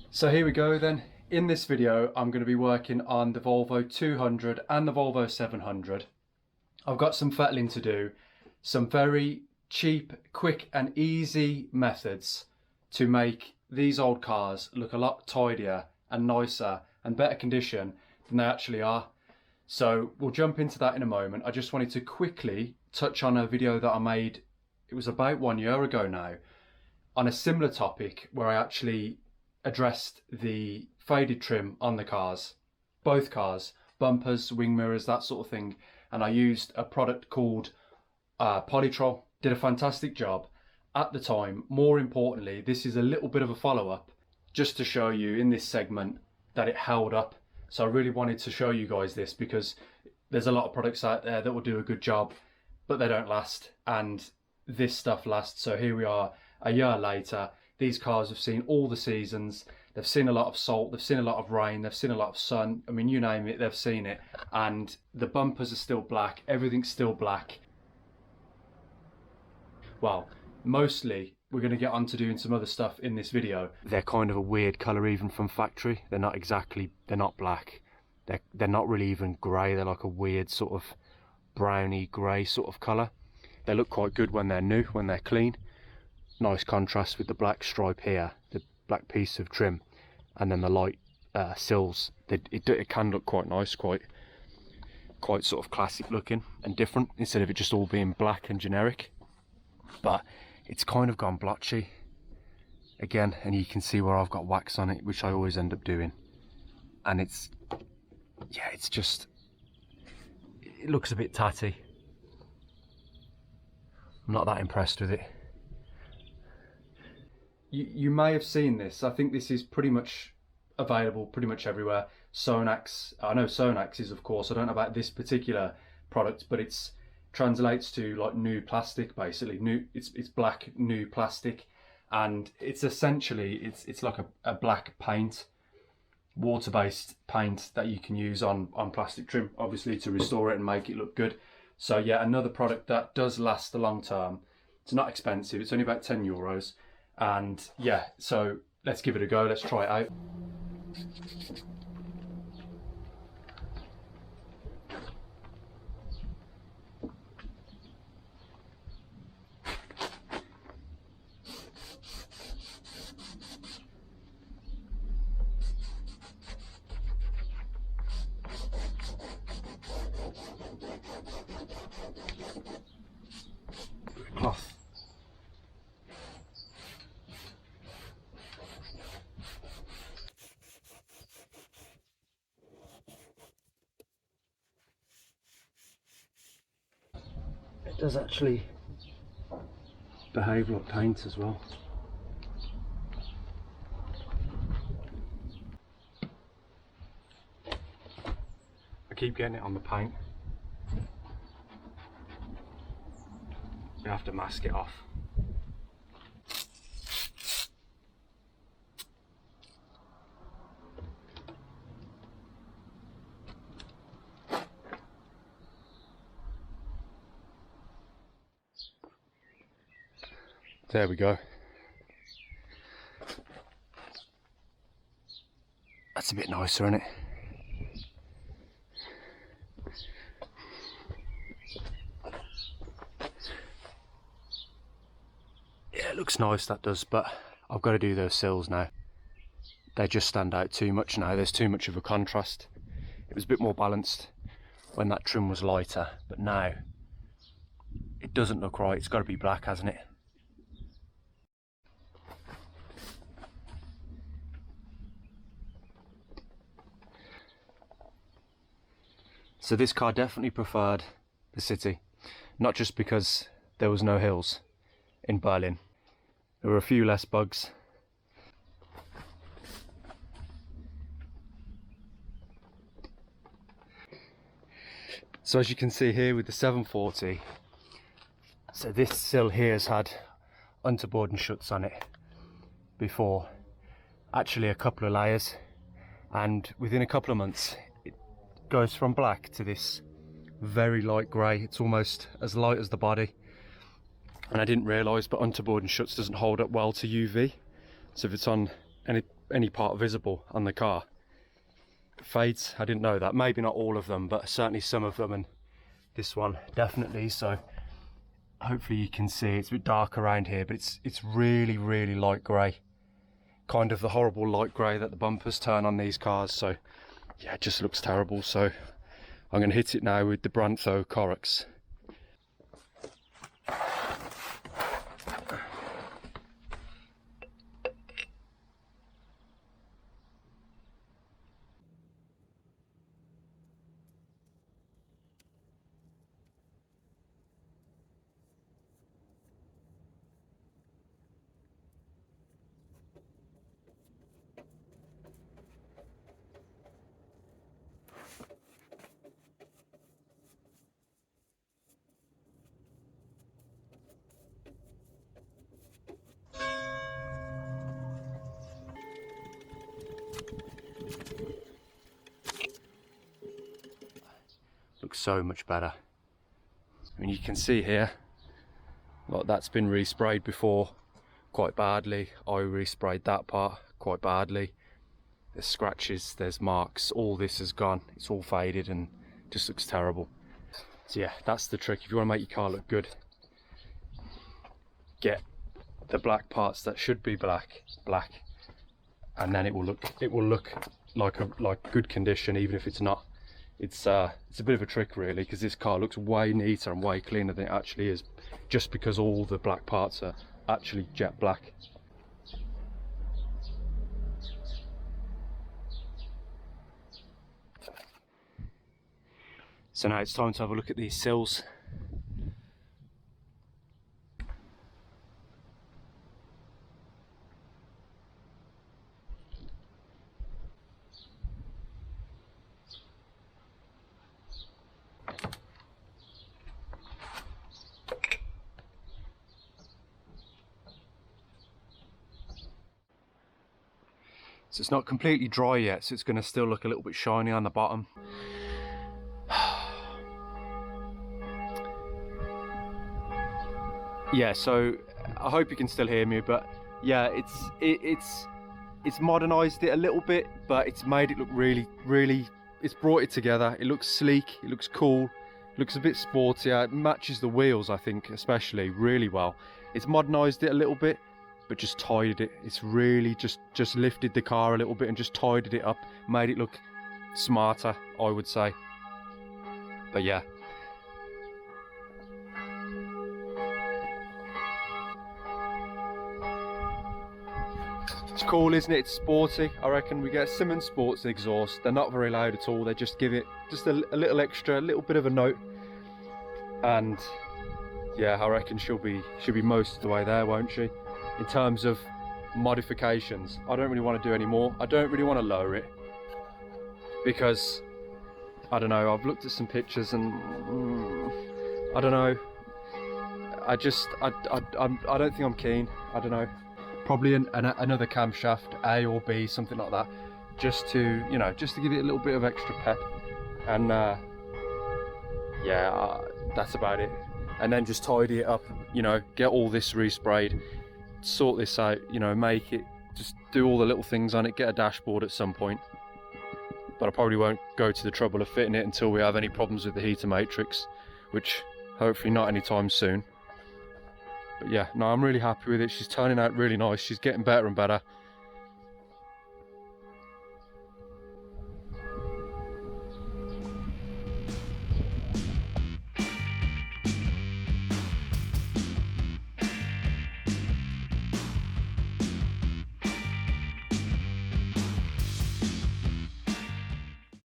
So here we go then. In this video I'm going to be working on the Volvo 200 and the Volvo 700. I've got some fettling to do, some very cheap, quick and easy methods to make these old cars look a lot tidier and nicer and better condition than they actually are. So we'll jump into that in a moment. I just wanted to quickly touch on a video that I made, it was about 1 year ago now, on a similar topic where I actually addressed the faded trim on the cars, both cars, bumpers, wing mirrors, that sort of thing. And I used a product called Polytrol. Did a fantastic job at the time. More importantly, this is a little bit of a follow-up just to show you in this segment that it held up. So I really wanted to show you guys this because there's a lot of products out there that will do a good job, but they don't last. And this stuff lasts. So here we are a year later. These cars have seen all the seasons. They've seen a lot of salt. They've seen a lot of rain. They've seen a lot of sun. I mean, you name it, they've seen it. And the bumpers are still black. Everything's still black. Well, mostly we're going to get on to doing some other stuff in this video. They're kind of a weird colour even from factory. They're not exactly, they're not black. They're not really even grey. They're like a weird sort of browny grey sort of colour. They look quite good when they're new, when they're clean. Nice contrast with the black stripe here, the black piece of trim, and then the light sills. It can look quite nice, quite sort of classic looking and different, instead of it just all being black and generic. But it's kind of gone blotchy again, and you can see where I've got wax on it, which I always end up doing. And it's, yeah, it's just, it looks a bit tatty. I'm not that impressed with it. You may have seen this. I think this is pretty much available pretty much everywhere. Sonax, I know Sonax is, of course. I don't know about this particular product, but it's translates to like new plastic, basically. It's black new plastic, and it's essentially it's like a black paint, water-based paint that you can use on plastic trim, obviously, to restore it and make it look good. So yeah, another product that does last a long term. It's not expensive. It's only about €10. And yeah, so let's give it a go. Let's try it out. Cloth. It does actually behave like paint as well. I keep getting it on the paint. You have to mask it off. There we go. That's a bit nicer, isn't it? Yeah, it looks nice, that does, but I've got to do those sills now. They just stand out too much now. There's too much of a contrast. It was a bit more balanced when that trim was lighter, but now it doesn't look right. It's got to be black, hasn't it? So this car definitely preferred the city, not just because there was no hills in Berlin. There were a few less bugs. So as you can see here with the 740, so this sill here has had underboard and shuts on it before, actually a couple of layers, and within a couple of months it goes from black to this very light grey. It's almost as light as the body. And I didn't realise, but underboard and shuts doesn't hold up well to UV. So if it's on any any part visible on the car. Fades, I didn't know that. Maybe not all of them, but certainly some of them, and this one definitely. So hopefully you can see it's a bit dark around here, but it's really, really light grey, kind of the horrible light grey that the bumpers turn on these cars. So yeah, it just looks terrible. So I'm going to hit it now with the Brantho Korrux. Looks so much better. I mean, you can see here, like that's been resprayed before quite badly. I resprayed that part quite badly. There's scratches, there's marks, all this is gone. It's all faded and just looks terrible. So yeah, that's the trick. If you want to make your car look good, get the black parts that should be black, and then it will look like good condition, even if it's not. It's a bit of a trick really, because this car looks way neater and way cleaner than it actually is, just because all the black parts are actually jet black. So now it's time to have a look at these sills. So it's not completely dry yet, so it's going to still look a little bit shiny on the bottom. Yeah, so I hope you can still hear me, but yeah, it's modernized it a little bit, but it's made it look really, it's brought it together. It looks sleek, it looks cool, it looks a bit sportier. It matches the wheels, I think, especially really well. It's modernized it a little bit, but just tidied it. It's really just lifted the car a little bit and just tidied it up, made it look smarter, I would say. But yeah. It's cool, isn't it? It's sporty. I reckon we get Simmons Sports exhaust. They're not very loud at all. They just give it just a little extra, a little bit of a note. And yeah, I reckon she'll be most of the way there, won't she? In terms of modifications, I don't really want to do any more. I don't really want to lower it, because I don't know, I've looked at some pictures and I don't know. I don't think I'm keen. I don't know. Probably another camshaft, A or B, something like that, just to, you know, just to give it a little bit of extra pep. And yeah, that's about it. And then just tidy it up, you know, get all this resprayed, sort this out, you know, make it, just do all the little things on it, get a dashboard at some point. But I probably won't go to the trouble of fitting it until we have any problems with the heater matrix, which hopefully not anytime soon. But yeah, no, I'm really happy with it. She's turning out really nice. She's getting better and better.